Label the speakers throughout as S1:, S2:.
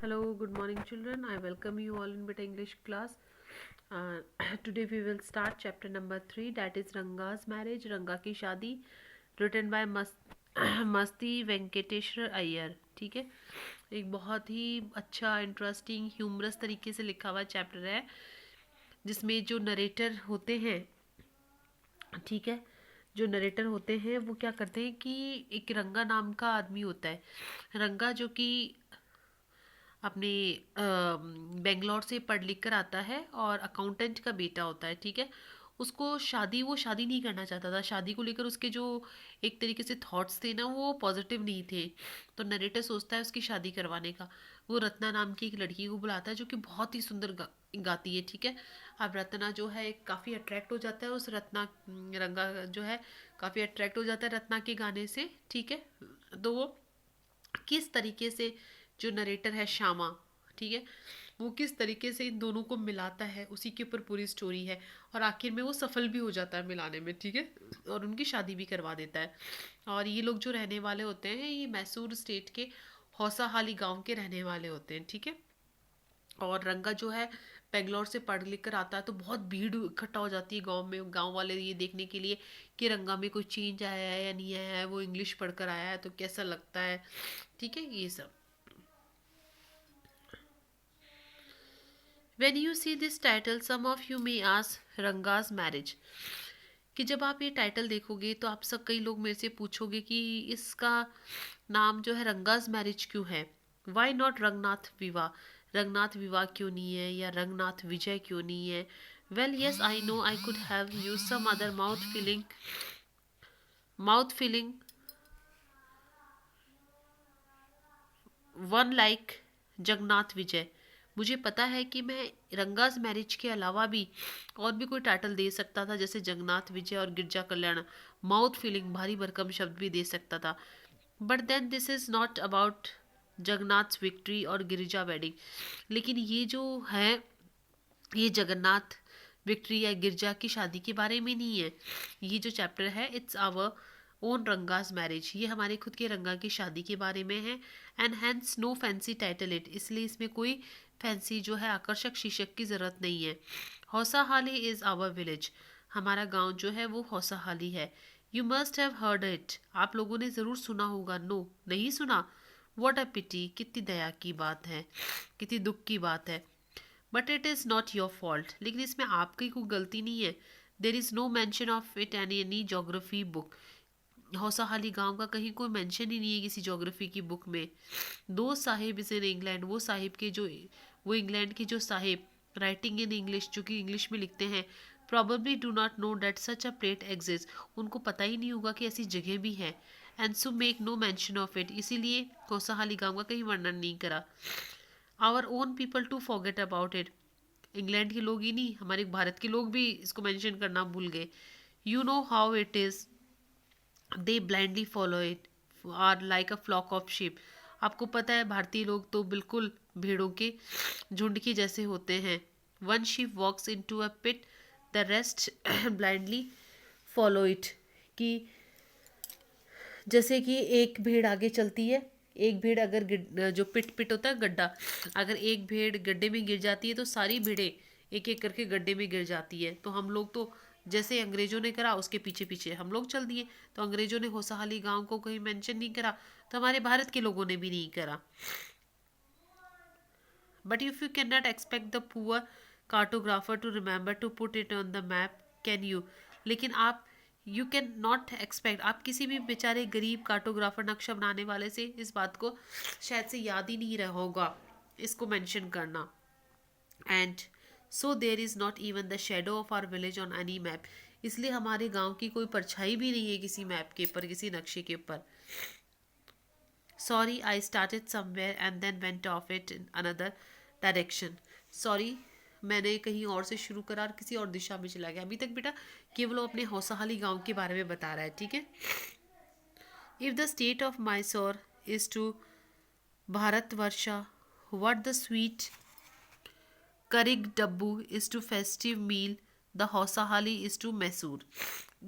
S1: Hello, good morning, children. I welcome you all in Beta English class. Today we will start chapter number 3, that is Ranga's marriage, Ranga की शादी, written by मस्ती वेंकटेश्वर अय्यर. ठीक है, एक बहुत ही अच्छा interesting humerus तरीके से लिखा हुआ चैप्टर है जिसमें जो नरेटर होते हैं, ठीक है, जो नरेटर होते हैं वो क्या करते हैं कि एक रंगा नाम का आदमी होता है. रंगा जो कि अपने बेंगलोर से पढ़ लिख कर आता है और अकाउंटेंट का बेटा होता है. ठीक है, उसको वो शादी नहीं करना चाहता था. शादी को लेकर उसके जो एक तरीके से थॉट्स थे ना, वो पॉजिटिव नहीं थे. तो नरेटर सोचता है उसकी शादी करवाने का. वो रत्ना नाम की एक लड़की को बुलाता है जो कि बहुत ही सुंदर गाती है. ठीक है, अब रत्ना जो है काफ़ी अट्रैक्ट हो जाता है उस रंगा जो है काफ़ी अट्रैक्ट हो जाता है रत्ना के गाने से. ठीक है, तो वो किस तरीके से, जो नरेटर है श्यामा, ठीक है, वो किस तरीके से इन दोनों को मिलाता है उसी के ऊपर पूरी स्टोरी है. और आखिर में वो सफल भी हो जाता है मिलाने में. ठीक है, और उनकी शादी भी करवा देता है. और ये लोग जो रहने वाले होते हैं, ये मैसूर स्टेट के हौसाहाली गांव के रहने वाले होते हैं. ठीक है, और रंगा जो है बेंगलोर से पढ़ लिख कर आता है तो बहुत भीड़ इकट्ठा हो जाती है गांव में. गांव वाले ये देखने के लिए कि रंगा में कोई चेंज आया है या नहीं आया है, वो इंग्लिश पढ़कर आया है तो कैसा लगता है. ठीक है, ये सब. When you see this title, some of you may ask रंगा's marriage. कि जब आप ये टाइटल देखोगे तो आप सब कई लोग मेरे से पूछोगे कि इसका नाम जो है रंगा's मैरिज क्यों है. वाई नॉट रंगनाथ विवाह, रंगनाथ विवाह क्यों नहीं है, या रंगनाथ विजय क्यों नहीं है. Well yes, I know I could have use some other mouth filling one like Jagannath Vijay. मुझे पता है कि मैं रंगास मैरिज के अलावा भी और भी कोई टाइटल दे सकता था, जैसे जगन्नाथ विजय और गिरजा कल्याण. माउथ फीलिंग भारी भरकम शब्द भी दे सकता था. But then this is not about Jagannath victory और गिरिजा वेडिंग. लेकिन ये जो है, ये जगन्नाथ विक्ट्री या गिरजा की शादी के बारे में नहीं है. ये जो चैप्टर है, it's our own Ranga's marriage. ये हमारे खुद के रंगा की शादी के बारे में है. And hence no fancy title it, इसलिए इसमें कोई फैंसी जो है आकर्षक शीर्षक की ज़रूरत नहीं है. हौसाहाली इज़ आवर विलेज, हमारा गांव जो है वो हौसाहाली है. You must have heard it, आप लोगों ने ज़रूर सुना होगा. नो, नहीं सुना. वॉट अ पिटी, कितनी दया की बात है, कितनी दुख की बात है. But it is not your fault, लेकिन इसमें आपकी कोई गलती नहीं है. There is no mention of it any geography book, Hosahalli गांव का कहीं कोई मेंशन ही नहीं है किसी ज्योग्राफी की बुक में. दो साहिब इज इन इंग्लैंड, वो इंग्लैंड के जो साहिब राइटिंग इन इंग्लिश, जो कि इंग्लिश में लिखते हैं, probably do not know that such a plate exist, उनको पता ही नहीं होगा कि ऐसी जगह भी है. And so make no mention of it, इसीलिए हौसाहाली गांव का कहीं वर्णन नहीं करा. Our own people to forget about it, England के लोग ही नहीं, हमारे भारत के लोग भी इसको मेंशन करना भूल गए. You know how it is, they blindly follow it are like a flock of sheep. आपको पता है भारतीय लोग तो बिल्कुल भेड़ों के झुंड के जैसे होते हैं. One sheep walks into a pit, the rest blindly follow it. कि जैसे कि एक भेड़ आगे चलती है, एक भेड़ अगर जो पिट पिट होता है गड्ढा, अगर एक भेड़ गड्ढे में गिर जाती है तो सारी भेड़ें एक एक करके गड्ढे में गिर जाती है. तो हम लोग तो जैसे अंग्रेजों ने करा उसके पीछे पीछे हम लोग चल दिए. तो अंग्रेजों ने हौसाहाली गांव को कहीं मेंशन नहीं करा, तो हमारे भारत के लोगों ने भी नहीं करा. But if you can not expect the poor cartographer to remember to put it on the map, can you. लेकिन आप, यू कैन नॉट एक्सपेक्ट, आप किसी भी बेचारे गरीब कार्टोग्राफर नक्शा बनाने वाले से इस बात को शायद से याद ही नहीं रहा होगा इसको मेंशन करना. And so there is not even the shadow of our village on any map, इसलिए हमारे गांव की कोई परछाई भी नहीं है किसी मैप के ऊपर, किसी नक्शे के ऊपर. Sorry, I started somewhere and then went off it in another direction. Sorry, मैंने कहीं और से शुरू करा और किसी और दिशा में चला गया. अभी तक बेटा केवल वो अपने हौसाहाली गांव के बारे में बता रहा है. ठीक है. If the state of Mysore is to Bharatavarsha, what the sweet karigadubu is to festive meal, the Hosahalli is to Mysore.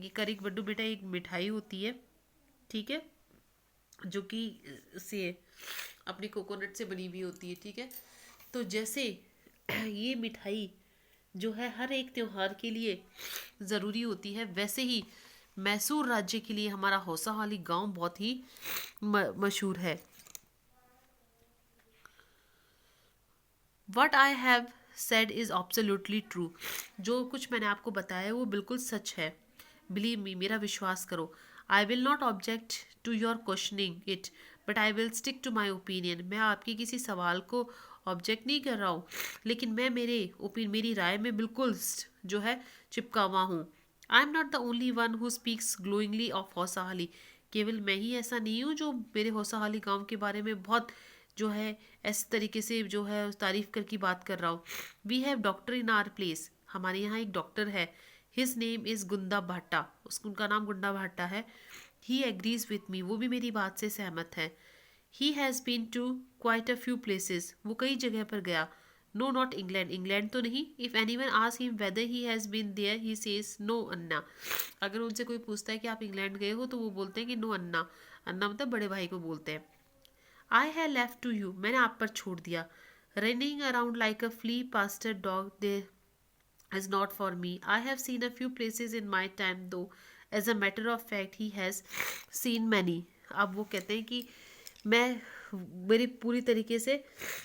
S1: ये करिग डब्बू बेटा एक मिठाई होती है, ठीक है, जो कि से अपनी कोकोनट से बनी हुई होती है, ठीक है। तो जैसे ये मिठाई जो है हर एक त्योहार के लिए ज़रूरी होती है, वैसे ही मैसूर राज्य के लिए हमारा हौसाहाली गांव बहुत ही मशहूर है। What I have said is absolutely true. जो कुछ मैंने आपको बताया है वो बिल्कुल सच है। बिलीव मी, मेरा विश्वास करो। I will not object to your questioning it, but I will stick to my opinion. मैं आपके किसी सवाल को ऑब्जेक्ट नहीं कर रहा हूँ, लेकिन मैं मेरी राय में बिल्कुल जो है चिपका हुआ हूँ। I am not the only one who speaks glowingly of Hosahalli. केवल मैं ही ऐसा नहीं हूँ जो मेरे हौसाहाली गांव के बारे में बहुत जो है ऐसे तरीके से जो है उस तारीफ करके बात कर रहा हूँ। We have doctor in our place. हमारे यहाँ एक डॉक्टर है। हिज नेम इज़ गुंदा भाटा। उनका नाम गुंडा भाटा है। He agrees with me. वो भी मेरी बात से सहमत है। He has been to quite a few places. वो कई जगह पर गया। No not England. इंग्लैंड तो नहीं। If any one ask him whether he has been there he says no anna. अगर उनसे कोई पूछता है कि आप इंग्लैंड गए हो तो वो बोलते हैं कि नो अन्ना। अन्ना मतलब बड़े भाई को बोलते हैं। I have left to you. मैंने आप पर छोड़ दिया। Running around like a flea pestered dog they is not for me. I have seen a few places in my time though. As a matter of fact, he has seen many. अब वो कहते हैं कि मैं मेरी पूरी तरीके से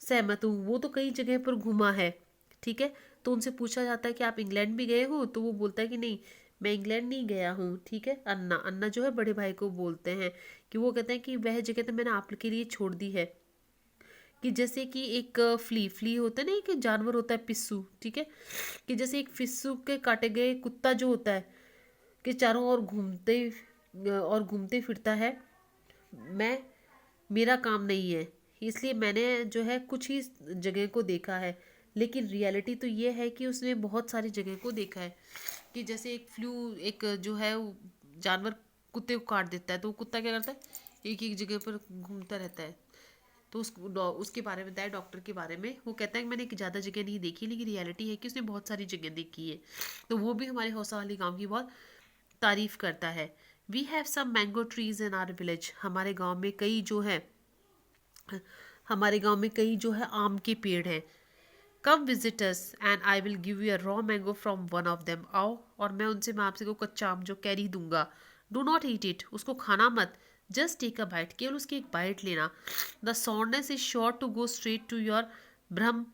S1: सहमत हूँ। वो तो कई जगह पर घुमा है, ठीक है। तो उनसे पूछा जाता है कि आप इंग्लैंड भी गए हो, तो वो बोलता है कि नहीं, मैं इंग्लैंड नहीं गया हूँ, ठीक है। अन्ना अन्ना जो है बड़े भाई को बोलते हैं कि वो कहते हैं कि वह जगह तो मैंने आपके लिए छोड़ दी है। कि जैसे कि एक फ्ली होता है ना, एक जानवर होता है पिस्सू, ठीक है। कि जैसे एक पिस्सू के काटे गए कुत्ता जो होता है कि चारों ओर घूमते फिरता है। मैं मेरा काम नहीं है, इसलिए मैंने जो है कुछ ही जगह को देखा है, लेकिन रियलिटी तो ये है कि उसने बहुत सारी जगह को देखा है। कि जैसे एक जो है जानवर कुत्ते को काट देता है, तो वो कुत्ता क्या करता है, एक एक जगह पर घूमता रहता है। तो उसके बारे में बताया, डॉक्टर के बारे में। वो कहता है कि मैंने एक ज़्यादा जगह नहीं देखी, लेकिन रियलिटी है कि उसने बहुत सारी जगह देखी है। तो वो भी हमारे हौसाली गांव की बहुत तारीफ करता है। We have some mango trees in our village. हमारे गांव में कई जो है आम के पेड़ हैं। Come visitors and I will give you a raw mango from one of them. आओ और मैं आपसे को कच्चा आम जो कैरी दूंगा। Do not eat it. उसको खाना मत। Just take a bite. केवल उसकी एक बाइट लेना। The sourness is sure to go straight to your ब्रह्म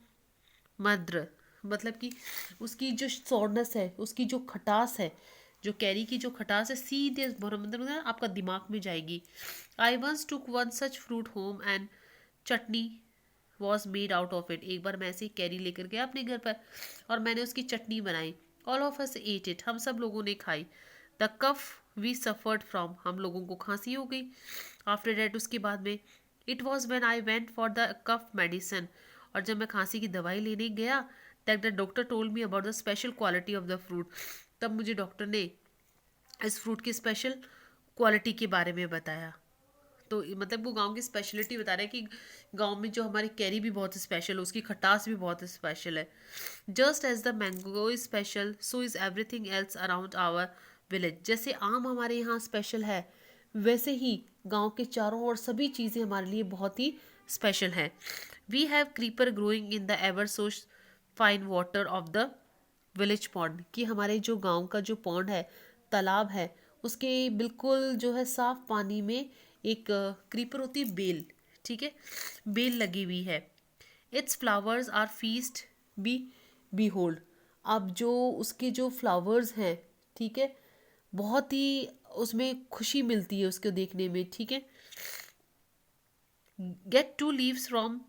S1: मद्र। मतलब कि उसकी जो सॉर्नेस है, उसकी जो खटास है, जो कैरी की जो खटास है, सीधे ब्रह्मंद्र में आपका दिमाग में जाएगी। I once took one such fruit home and chutney was made out of it. एक बार मैं ऐसे ही कैरी लेकर गया अपने घर पर और मैंने उसकी चटनी बनाई। All of us ate it. हम सब लोगों ने खाई। The cough we suffered from. हम लोगों को खांसी हो गई। आफ्टर डेट उसके बाद में it was when I went for the cough medicine. और जब मैं खांसी की दवाई लेने गया, that the doctor told me about the special quality of the fruit. तब मुझे डॉक्टर ने इस फ्रूट की स्पेशल क्वालिटी के बारे में बताया। तो मतलब वो गांव की स्पेशलिटी बता रहे हैं कि गांव में जो हमारी कैरी भी बहुत स्पेशल है, उसकी खटास भी बहुत स्पेशल है। Just as the mango is special, so is everything else around our village. जैसे आम हमारे यहाँ स्पेशल है, वैसे ही गांव के चारों ओर सभी चीज़ें हमारे लिए बहुत ही स्पेशल है। We have creeper growing in the ever so fine water of the village pond. कि हमारे जो गांव का जो पॉन्ड है, तालाब है, उसके बिल्कुल जो है साफ पानी में एक क्रीपर होती है, बेल, ठीक है, बेल लगी हुई है। Its flowers are feast behold. अब जो उसके जो फ्लावर्स हैं, ठीक है, बहुत ही उसमें खुशी मिलती है उसको देखने में, ठीक है। Get two leaves from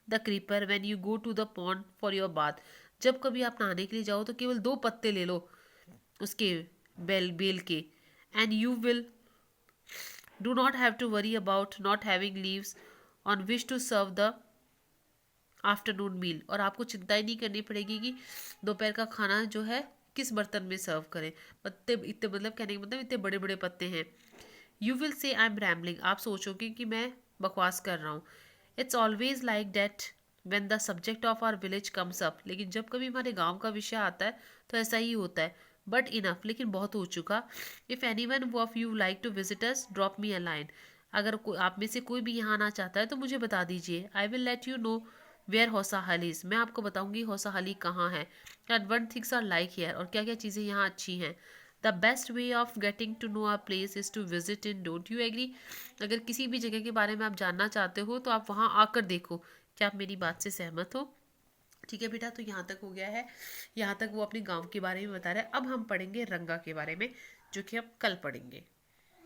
S1: the creeper when you go to the pond for your bath. जब कभी आप नहाने के लिए जाओ तो केवल 2 पत्ते ले लो उसके बेल के, and you will do not have to worry about not having leaves on which to serve the afternoon meal. और आपको चिंता ही नहीं करनी पड़ेगी कि दोपहर का खाना जो है किस बर्तन में सर्व करें। पत्ते इतने, मतलब कहने का मतलब इतने बड़े बड़े पत्ते हैं। You will say I am rambling. आप सोचोगे कि मैं बकवास कर रहा हूँ। It's always like that when the subject of our village comes up. लेकिन जब कभी हमारे गांव का विषय आता है तो ऐसा ही होता है। बट इनफ, लेकिन बहुत हो चुका। If any one of you like to visit us drop me a line. अगर कोई आप में से कोई भी यहाँ आना चाहता है तो मुझे बता दीजिए। I will let you know where Hosahalli is. मैं आपको बताऊंगी हौसाहाली कहाँ है, and what things are like here, और क्या क्या चीज़ें यहाँ अच्छी हैं। The best way of getting to know a place is to visit in, don't you agree. अगर किसी भी जगह के बारे में आप जानना चाहते हो तो आप वहाँ आकर देखो। क्या आप मेरी बात से सहमत हो? ठीक है बेटा, तो यहाँ तक हो गया है। यहाँ तक वो अपने गांव के बारे में बता रहे हैं। अब हम पढ़ेंगे रंगा के बारे में, जो कि हम कल पढ़ेंगे।